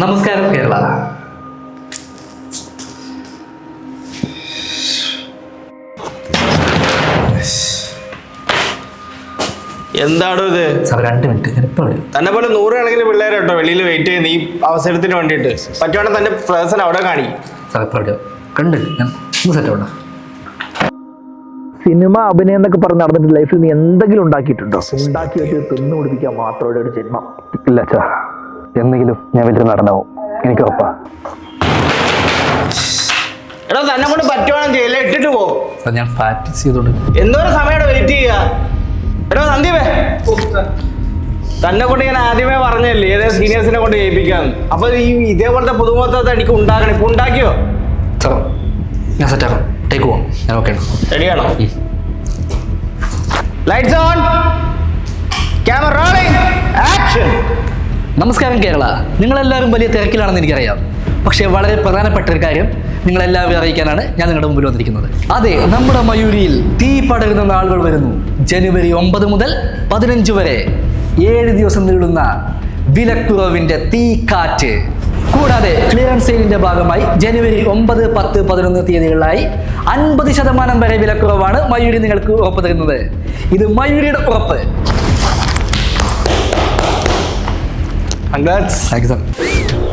നമസ്കാരം കേരള. എന്താണോ ഇത്? 2 മിനിറ്റ് തന്നെ പോലെ 100 കണക്കിന് പിള്ളേരെ കേട്ടോ വെളിയിൽ വെയിറ്റ് ചെയ്യുന്ന ഈ അവസരത്തിന് വേണ്ടിയിട്ട്. പറ്റുവാണെങ്കിൽ തന്റെ പേഴ്സൺ അവിടെ കാണിക്കും. സിനിമ അഭിനയം എന്നൊക്കെ പറഞ്ഞ് നടന്നിട്ട് ലൈഫിൽ നീ എന്തെങ്കിലും ഉണ്ടാക്കിയിട്ടുണ്ടോ? ഉണ്ടാക്കി വെച്ച് തിന്നു കുടിപ്പിക്കാൻ മാത്രമേ ഒരു ജന്മം. ഇല്ല അച്ഛാ, എന്തെങ്കിലും ഞാൻ വലിയ നടനാവും, എനിക്ക് ഉറപ്പാ. എടാ തന്നെ കൊണ്ട് പറ്റുവാണെങ്കിൽ ചെയ്യില്ല, ഇട്ടിട്ട് പോ. ഞാൻ പ്രാക്ടീസ് ചെയ്തോണ്ട് എന്തോരം സമയം വെയിറ്റ് ചെയ്യുക. എടോ സന്ദീപേ, തന്നെ കൊണ്ട് ഞാൻ ആദ്യമേ പറഞ്ഞല്ലേ ഏതേ സീനിയേഴ്സിനെ കൊണ്ട് ചെയ്യിപ്പിക്കാന്ന്. അപ്പൊ ഈ ഇതേപോലത്തെ പുതുമുഖത്തെ എനിക്ക് ഉണ്ടാക്കണം. ഇപ്പൊ ഉണ്ടാക്കിയോ? ഞാൻ സെറ്റാക്കാം. ടേക്ക് പോവാം. ഞാൻ ഓക്കെ റെഡിയാണോ? Lights on, camera rolling, action. നമസ്കാരം കേരള. നിങ്ങളെല്ലാവരും വലിയ തിരക്കിലാണെന്ന് എനിക്കറിയാം. പക്ഷേ വളരെ പ്രധാനപ്പെട്ട ഒരു കാര്യം നിങ്ങളെല്ലാവരും അറിയിക്കാനാണ് ഞാൻ നിങ്ങളുടെ മുമ്പിൽ വന്നിരിക്കുന്നത്. അതെ, നമ്മുടെ മയൂരിയിൽ തീ പടരുന്ന നാളുകൾ വരുന്നു. ജനുവരി 9 മുതൽ 15 വരെ 7 ദിവസം നീളുന്ന വിലക്കുറവിൻ്റെ തീക്കാറ്റ്. കൂടാതെ ക്ലിയറൻസ് സെയിലിന്റെ ഭാഗമായി ജനുവരി 9, 10, 11 തീയതികളിലായി 50% വരെ വിലക്കുറവാണ് മയൂരി നിങ്ങൾക്ക് ഉറപ്പ് തരുന്നത്. ഇത് മയൂരിയുടെ ഉറപ്പ്. Congrats. Thank you, sir.